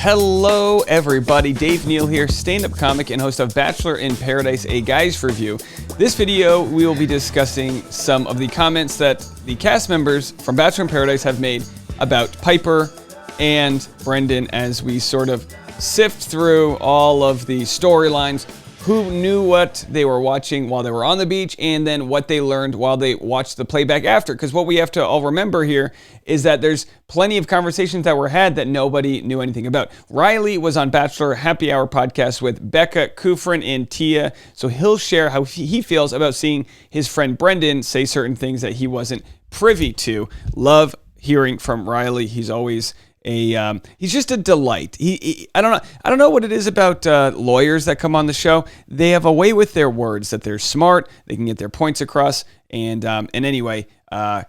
Hello, everybody. Dave Neal here, stand-up comic and host of Bachelor in Paradise, a guy's review. This video, we will be discussing some of the comments that the cast members from Bachelor in Paradise have made about Pieper and Brendan as we sort of sift through all of the storylines, who knew what they were watching while they were on the beach, and then what they learned while they watched the playback after. Because what we have to all remember here is that there's plenty of conversations that were had that nobody knew anything about. Riley was on Bachelor Happy Hour podcast with Becca Kufrin and Pia, so he'll share how he feels about seeing his friend Brendan say certain things that he wasn't privy to. Love hearing from Riley. He's always he's just a delight. I don't know what it is about lawyers that come on the show. They have a way with their words that they're smart. They can get their points across. And anyway,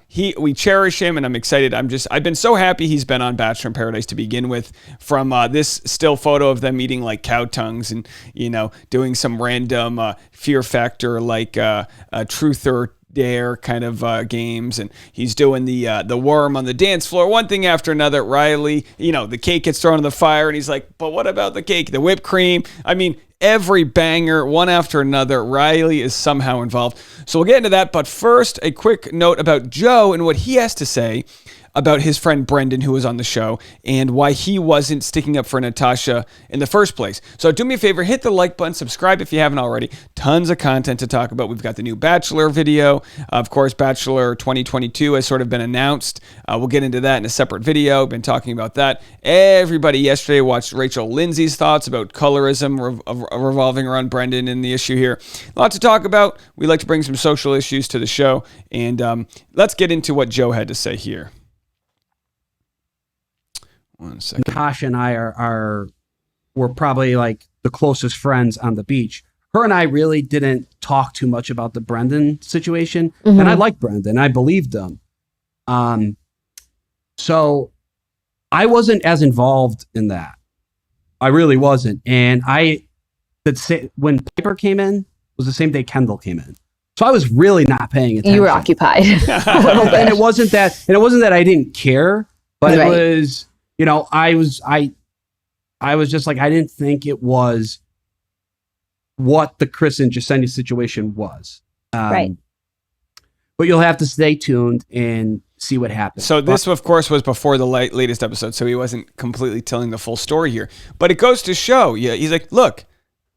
we cherish him, and I'm excited. I've been so happy he's been on Bachelor in Paradise to begin with. From this still photo of them eating like cow tongues and doing some random Fear Factor like truth or dare kind of games, and he's doing the worm on the dance floor, one thing after another. Riley, the cake gets thrown in the fire, and he's like, but what about the cake, the whipped cream? I mean, every banger, one after another. Riley is somehow involved. So we'll get into that, but first, a quick note about Joe and what he has to say about his friend Brendan, who was on the show, and why he wasn't sticking up for Natasha in the first place. So do me a favor, hit the like button, subscribe if you haven't already. Tons of content to talk about. We've got the new Bachelor video. Of course, Bachelor 2022 has sort of been announced. We'll get into that in a separate video. Been talking about that. Everybody yesterday watched Rachel Lindsay's thoughts about colorism revolving around Brendan and the issue here. Lots to talk about. We like to bring some social issues to the show, and let's get into what Joe had to say here. 1 second. Natasha and I were probably like the closest friends on the beach. Her and I really didn't talk too much about the Brendan situation. Mm-hmm. And I liked Brendan. I believed him. So I wasn't as involved in that. I really wasn't. And when Pieper came in, was the same day Kendall came in. So I was really not paying attention. You were occupied a little bit. And it wasn't that I didn't care, but right. It was, I was just like, I didn't think it was what the Chris and Jasenia situation was. Right. But you'll have to stay tuned and see what happens. So this, of course, was before the latest episode, so he wasn't completely telling the full story here. But it goes to show, he's like, look,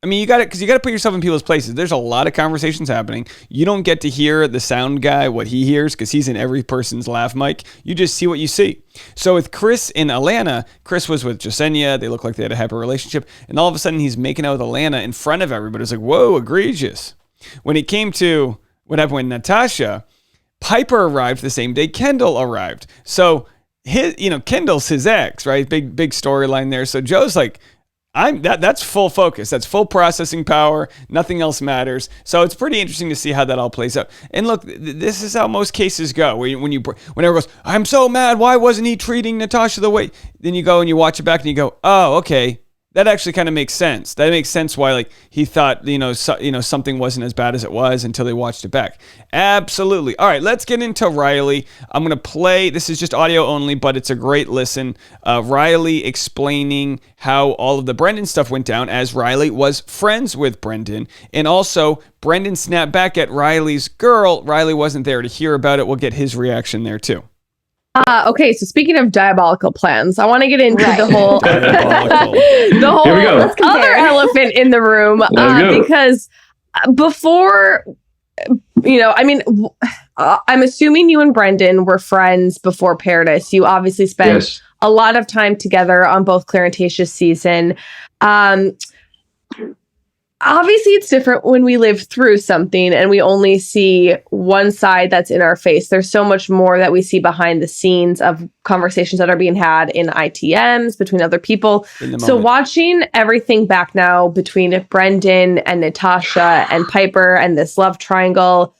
I mean, you got to put yourself in people's places. There's a lot of conversations happening. You don't get to hear the sound guy, what he hears, because he's in every person's laugh mic. You just see what you see. So with Chris and Alana, Chris was with Jasenia. They looked like they had a happy relationship. And all of a sudden, he's making out with Alana in front of everybody. It's like, whoa, egregious. When it came to what happened with Natasha, Pieper arrived the same day Kendall arrived. So Kendall's his ex, right? Big storyline there. So Joe's like, that's full focus. That's full processing power. Nothing else matters. So it's pretty interesting to see how that all plays out. And look, this is how most cases go. When everyone goes, I'm so mad. Why wasn't he treating Natasha the way? Then you go and you watch it back and you go, oh, okay. That actually kind of makes sense. That makes sense why he thought something wasn't as bad as it was until they watched it back. Absolutely. All right, let's get into Riley. I'm going to play. This is just audio only, but it's a great listen. Riley explaining how all of the Brendan stuff went down as Riley was friends with Brendan. And also, Brendan snapped back at Riley's girl. Riley wasn't there to hear about it. We'll get his reaction there too. Okay, so speaking of diabolical plans, I want to get into the whole other elephant in the room because before, I'm assuming you and Brendan were friends before Paradise. You obviously spent a lot of time together on both Claire and Tayshia's season. Obviously, it's different when we live through something and we only see one side that's in our face. There's so much more that we see behind the scenes of conversations that are being had in ITMs between other people. So watching everything back now between Brendan and Natasha and Pieper and this love triangle,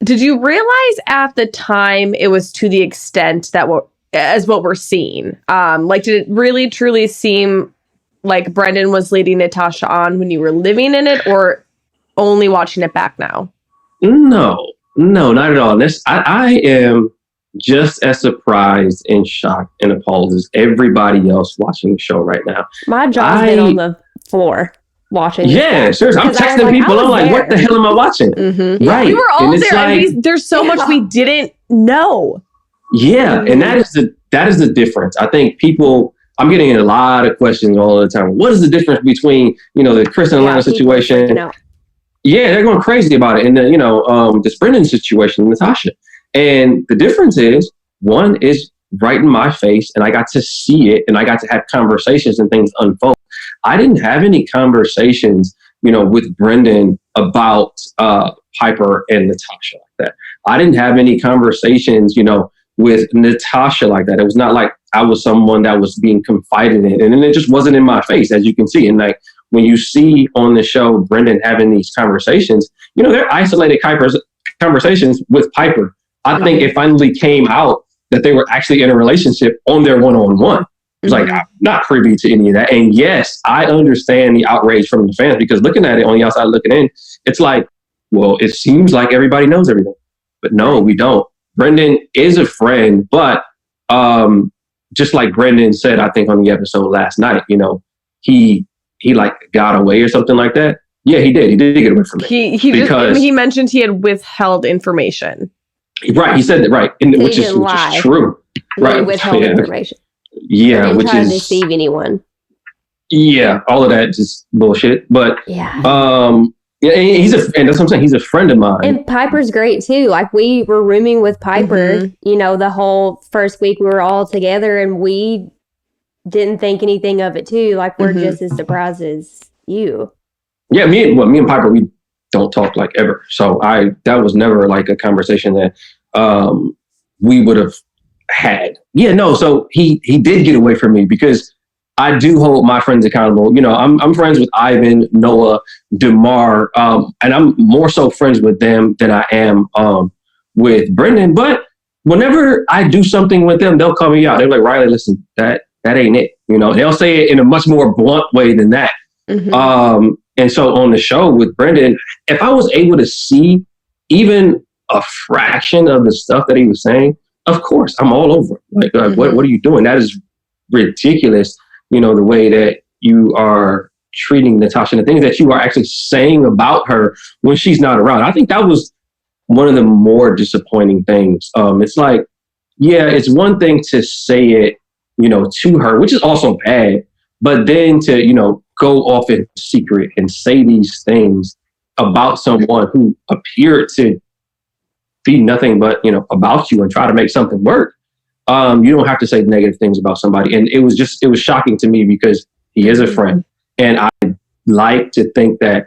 did you realize at the time it was to the extent that what we're seeing? Did it really truly seem like Brendan was leading Natasha on when you were living in it, or only watching it back now? No, not at all. I am just as surprised and shocked and appalled as everybody else watching the show right now. My jaw's been on the floor watching. Yeah, seriously. I'm texting people. I'm like, what the hell am I watching? Mm-hmm. Right. We were all there. Like, and there's so much we didn't know. Yeah. And that is the difference. I think I'm getting a lot of questions all the time. What is the difference between, the Chris and Lana situation? Yeah, they're going crazy about it. And then, this Brendan situation, Natasha. And the difference is, one is right in my face, and I got to see it, and I got to have conversations and things unfold. I didn't have any conversations, with Brendan about Pieper and Natasha like that. I didn't have any conversations, with Natasha like that. It was not like I was someone that was being confided in, and then it just wasn't in my face, as you can see. And like when you see on the show Brendan having these conversations, they're isolated conversations with Pieper. I think it finally came out that they were actually in a relationship on their one-on-one. It was like, I'm not privy to any of that. And yes, I understand the outrage from the fans, because looking at it on the outside looking in, it's like, well, it seems like everybody knows everything. But no, we don't. Brendan is a friend, but just like Brendan said, I think on the episode last night, he like got away or something like that. Yeah, he did. He did get away from it. He mentioned he had withheld information. Right, he said that, right, which is true. Right, withheld information. Yeah, didn't which try is to deceive anyone. Yeah, all of that just bullshit. But yeah, and that's what I'm saying. He's a friend of mine. And Piper's great too. Like, we were rooming with Pieper. The whole first week we were all together, and we didn't think anything of it too. Like, we're just as surprised as you. Yeah, me and Pieper, we don't talk like ever. So that was never like a conversation that we would have had. Yeah, no. So he did get away from me, because I do hold my friends accountable. I'm friends with Ivan, Noah, DeMar, and I'm more so friends with them than I am with Brendan. But whenever I do something with them, they'll call me out. They're like, Riley, listen, that ain't it. They'll say it in a much more blunt way than that. And so on the show with Brendan, if I was able to see even a fraction of the stuff that he was saying, of course, I'm all over it. Like, what are you doing? That is ridiculous. The way that you are treating Natasha and the things that you are actually saying about her when she's not around. I think that was one of the more disappointing things. It's like, yeah, it's one thing to say it, to her, which is also bad, but then to, go off in secret and say these things about someone who appeared to be nothing but, about you and try to make something work. You don't have to say negative things about somebody. And it was shocking to me, because he is a friend. And I like to think that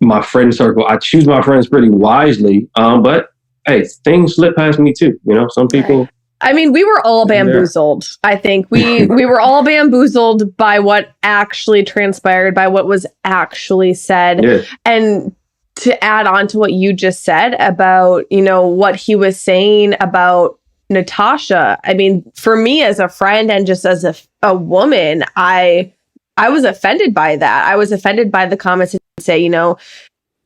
my friend circle, I choose my friends pretty wisely. But hey, things slip past me too. Some people. I mean, we were all bamboozled. I think we were all bamboozled by what actually transpired, by what was actually said. Yeah. And to add on to what you just said about, what he was saying about Natasha, I mean, for me as a friend and just as a woman, I was offended by that. I was offended by the comments that say,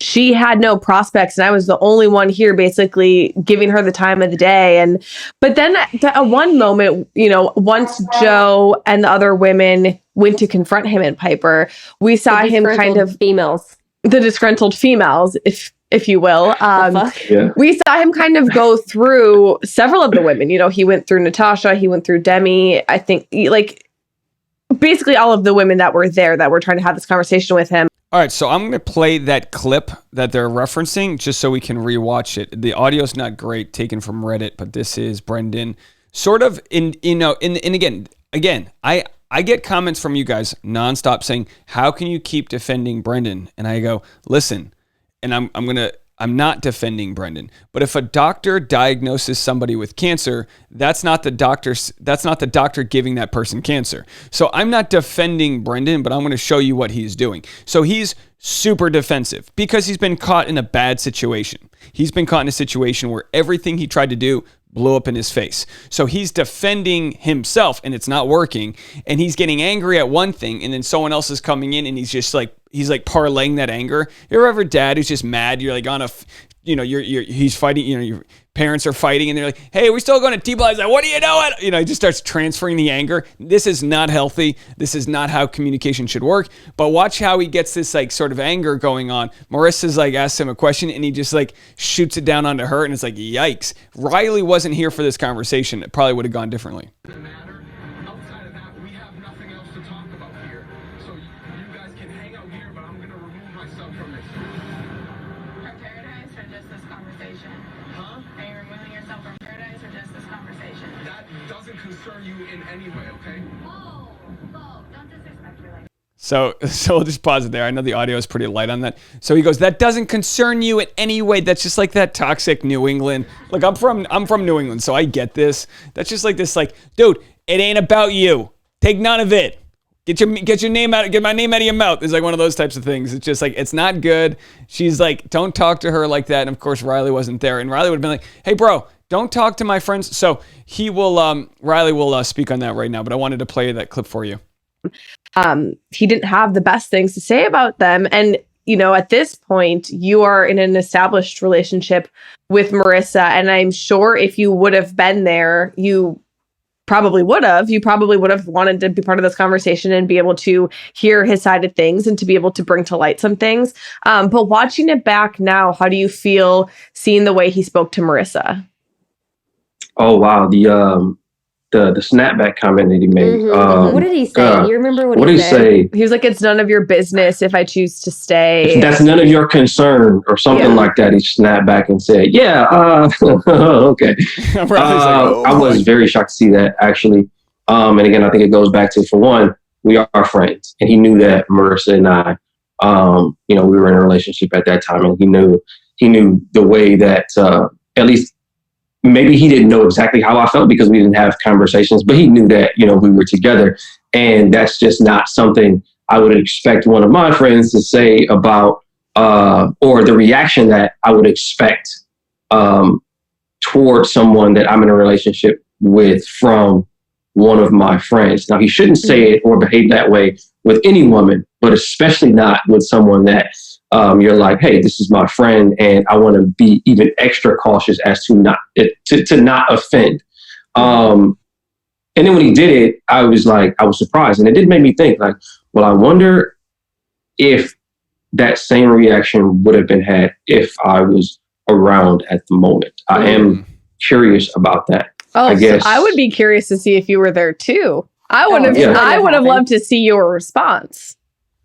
she had no prospects, and I was the only one here basically giving her the time of the day. But then at one moment, once Joe and the other women went to confront him and Pieper, we saw him kind of the disgruntled females, if you will. We saw him kind of go through several of the women. He went through Natasha, he went through Demi. I think basically all of the women that were there that were trying to have this conversation with him. All right, so I'm going to play that clip that they're referencing just so we can rewatch it. The audio's not great, taken from Reddit, but this is Brendan sort of and again, I get comments from you guys nonstop saying, how can you keep defending Brendan? And I go, listen, and I'm not defending Brendan, but if a doctor diagnoses somebody with cancer, that's not the doctor giving that person cancer. So I'm not defending Brendan, but I'm going to show you what he's doing. So he's super defensive because he's been caught in a bad situation. He's been caught in a situation where everything he tried to do blew up in his face. So he's defending himself and it's not working. And he's getting angry at one thing, and then someone else is coming in and he's parlaying that anger. You're ever dad who's just mad? You're like on he's fighting, your parents are fighting and they're like, hey, we're still going to T-ball. He's like, what are you doing? You know, he just starts transferring the anger. This is not healthy. This is not how communication should work. But watch how he gets this like sort of anger going on. Marissa's like asks him a question and he just like shoots it down onto her and it's like, yikes. Riley wasn't here for this conversation. It probably would have gone differently. Outside of that, we have nothing else to talk about here. So you guys can hang out here, but I'm going to remove myself from this. From paradise or just this conversation? Huh? Are you removing yourself from paradise or just this conversation? That doesn't concern you in any way, okay? Whoa, don't disrespect your life. So we'll just pause it there. I know the audio is pretty light on that. So he goes, that doesn't concern you in any way. That's just like that toxic New England. Like I'm from New England, so I get this. That's just like this, like, dude, it ain't about you. Take none of it. Get your name out. Get my name out of your mouth. It's like one of those types of things. It's just like, it's not good. She's like, don't talk to her like that. And of course, Riley wasn't there. And Riley would have been like, hey, bro, don't talk to my friends. So Riley will speak on that right now. But I wanted to play that clip for you. He didn't have the best things to say about them. And, you know, at this point, you are in an established relationship with Marissa. And I'm sure if you would have been there, you probably would have wanted to be part of this conversation and be able to hear his side of things and to be able to bring to light some things. But watching it back now, how do you feel seeing the way he spoke to Marissa? Oh, wow. The snapback comment that he made. What did he say? You remember what did he he said? say? He was like, it's none of your business if I choose to stay. That's none of your concern or something like that. He snapped back and said, yeah, okay. I was very shocked to see that, actually. And again, I think it goes back to, for one, we are friends. And he knew that Marissa and I, we were in a relationship at that time. And he knew the way that, at least, maybe he didn't know exactly how I felt because we didn't have conversations, but he knew that, we were together. And that's just not something I would expect one of my friends to say about, or the reaction that I would expect towards someone that I'm in a relationship with from one of my friends. Now, he shouldn't say it or behave that way with any woman, but especially not with someone that you're like, hey, this is my friend, and I want to be even extra cautious as to not offend. And then when he did it, I was surprised, and it did make me think, like, well, I wonder if that same reaction would have been had if I was around at the moment. I am curious about that. Oh, I guess so I would be curious to see if you were there too. I would have loved to see your response.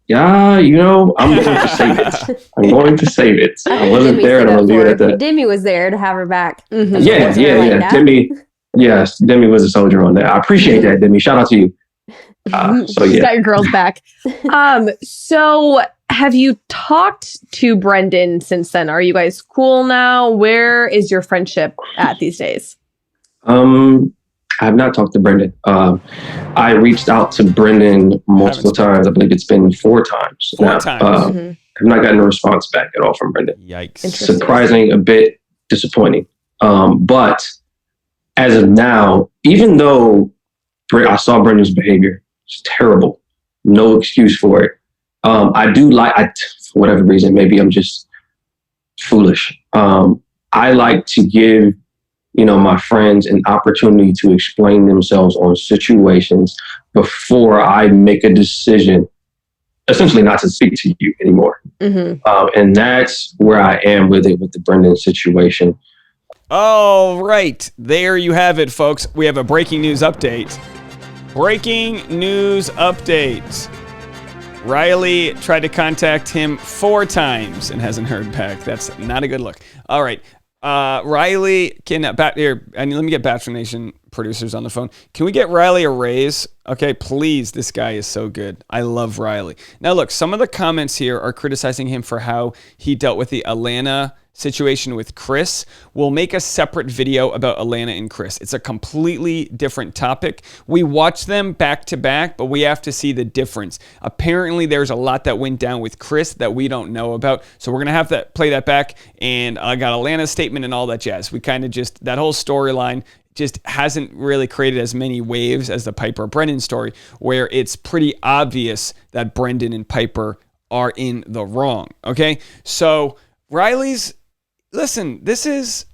Yeah, I'm going to save it. I'm going to save it. I wasn't there, and I'm going to leave it at that. Demi was there to have her back. Mm-hmm. Yeah. Demi was a soldier on that. I appreciate that, Demi. Shout out to you. She's got your girls back. So have you talked to Brendan since then? Are you guys cool now? Where is your friendship at these days? I have not talked to Brendan. I reached out to Brendan multiple times. I believe it's been 4 times. Four times. I've not gotten a response back at all from Brendan. Yikes. Surprising, a bit disappointing. But as of now, even though I saw Brendan's behavior, it's terrible. No excuse for it. I do for whatever reason, maybe I'm just foolish. I like to give my friends an opportunity to explain themselves on situations before I make a decision, essentially not to speak to you anymore. Mm-hmm. And that's where I am with it, with the Brendan situation. All right. There you have it, folks. We have a breaking news update. Breaking news update. Riley tried to contact him 4 times and hasn't heard back. That's not a good look. All right. Riley, let me get Bachelor Nation producers on the phone. Can we get Riley a raise? Okay, please. This guy is so good. I love Riley. Now, look, some of the comments here are criticizing him for how he dealt with the Alana situation with Chris. We'll make a separate video about Alana and Chris. It's a completely different topic. We watch them back to back, but we have to see the difference. Apparently, there's a lot that went down with Chris that we don't know about. So we're going to have to play that back. And I got Alana's statement and all that jazz. We kind of that whole storyline just hasn't really created as many waves as the Pieper Brendan story, where it's pretty obvious that Brendan and Pieper are in the wrong. Okay? So Riley's, listen, this is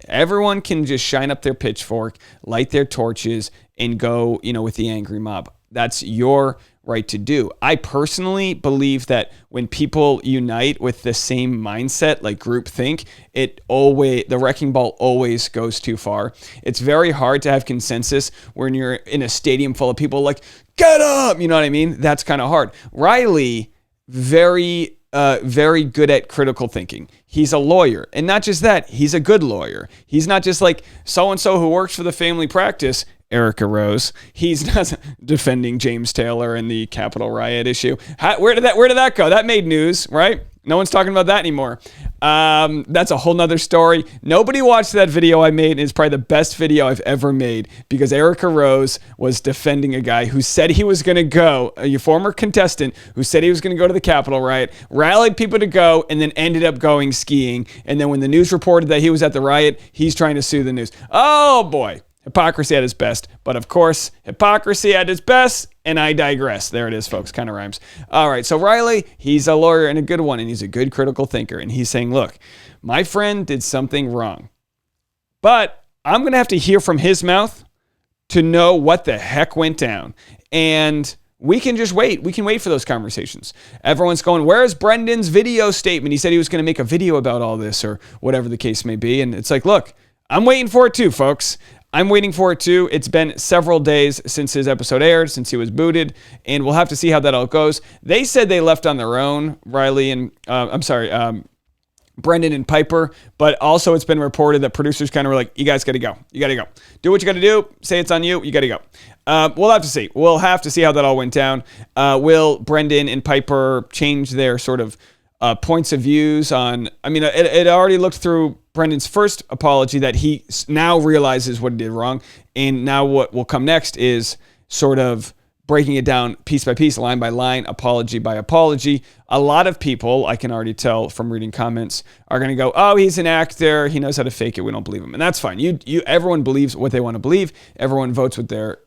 everyone can just shine up their pitchfork, light their torches, and go, with the angry mob. That's your right to do. I personally believe that when people unite with the same mindset, like groupthink, the wrecking ball always goes too far. It's very hard to have consensus when you're in a stadium full of people like, get up, you know what I mean? That's kind of hard. Riley, very good at critical thinking. He's a lawyer. And not just that, he's a good lawyer. He's not just like so-and-so who works for the family practice, Erica Rose. He's not defending James Taylor and the Capitol riot issue. Where did that go? That made news, right? No one's talking about that anymore. That's a whole nother story. Nobody watched that video I made. It's probably the best video I've ever made because Erica Rose was defending a guy who said he was going to go, a former contestant who said he was going to go to the Capitol riot, rallied people to go, and then ended up going skiing. And then when the news reported that he was at the riot, he's trying to sue the news. Oh boy. Hypocrisy at its best. But of course, hypocrisy at its best, and I digress. There it is, folks. Kind of rhymes. All right, so Riley, he's a lawyer and a good one, and he's a good critical thinker. And he's saying, look, my friend did something wrong. But I'm going to have to hear from his mouth to know what the heck went down. And we can just wait. We can wait for those conversations. Everyone's going, where's Brendan's video statement? He said he was going to make a video about all this or whatever the case may be. And it's like, look, I'm waiting for it too, folks. I'm waiting for it too. It's been several days since his episode aired, since he was booted, and we'll have to see how that all goes. They said they left on their own, Riley and, Brendan and Pieper, but also it's been reported that producers kind of were like, you guys got to go. You got to go. Do what you got to do. Say it's on you. You got to go. We'll have to see. We'll have to see how that all went down. Will Brendan and Pieper change their sort of points of views on, it already looked through Brendan's first apology that he now realizes what he did wrong. And now what will come next is sort of breaking it down piece by piece, line by line, apology by apology. A lot of people, I can already tell from reading comments, are going to go, oh, he's an actor. He knows how to fake it. We don't believe him. And that's fine. Everyone believes what they want to believe. Everyone votes with their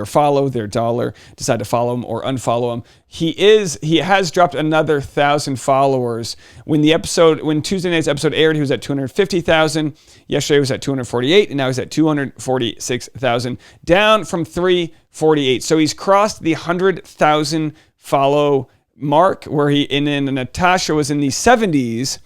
follow, their dollar, decide to follow him or unfollow him. He has dropped another 1,000 followers. When Tuesday night's episode aired, he was at 250,000. Yesterday he was at 248, and now he's at 246,000, down from 348. So he's crossed the 100,000 follow mark, where and then Natasha was in the 70s.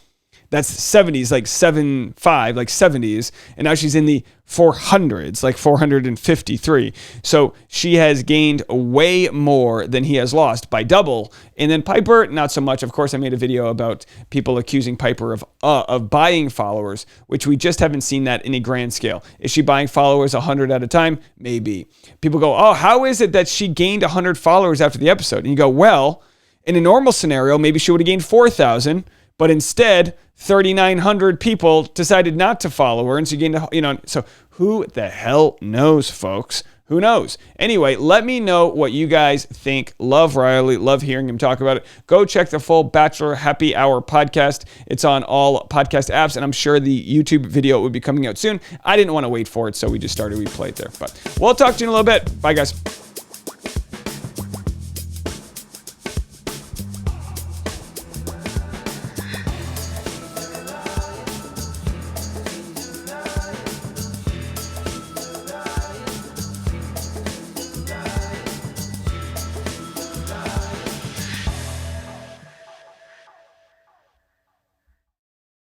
That's 70s, like 75, like 70s. And now she's in the 400s, like 453. So she has gained way more than he has lost by double. And then Pieper, not so much. Of course, I made a video about people accusing Pieper of buying followers, which we just haven't seen that in a grand scale. Is she buying followers 100 at a time? Maybe. People go, oh, how is it that she gained 100 followers after the episode? And you go, well, in a normal scenario, maybe she would have gained 4,000. But instead, 3,900 people decided not to follow her. And so you gained, so who the hell knows, folks? Who knows? Anyway, let me know what you guys think. Love Riley. Love hearing him talk about it. Go check the full Bachelor Happy Hour podcast. It's on all podcast apps, and I'm sure the YouTube video will be coming out soon. I didn't want to wait for it, so we just started. We played there. But we'll talk to you in a little bit. Bye, guys.